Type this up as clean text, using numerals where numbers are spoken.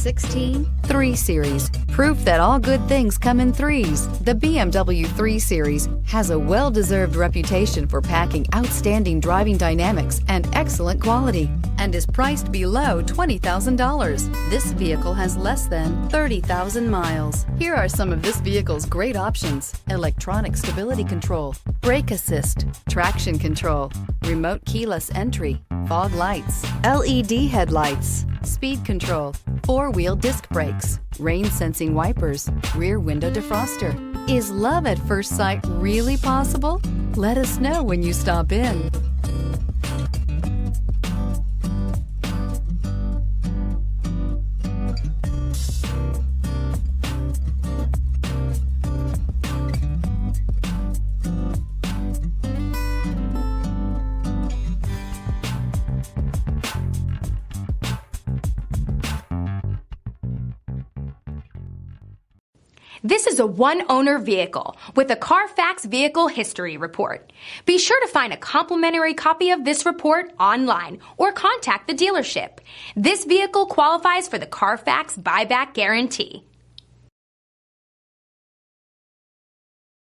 3 Series. Proof that all good things come in threes. The BMW 3 Series has a well-deserved reputation for packing outstanding driving dynamics and excellent quality, and is priced below $20,000. This vehicle has less than 30,000 miles. Here are some of this vehicle's great options: electronic stability control, brake assist, traction control, remote keyless entry, fog lights, LED headlights, speed control, 4-wheel disc brakes, rain-sensing wipers, rear window defroster. Is love at first sight really possible? Let us know when you stop in. This is a one-owner vehicle with a Carfax Vehicle History Report. Be sure to find a complimentary copy of this report online or contact the dealership. This vehicle qualifies for the Carfax Buyback Guarantee.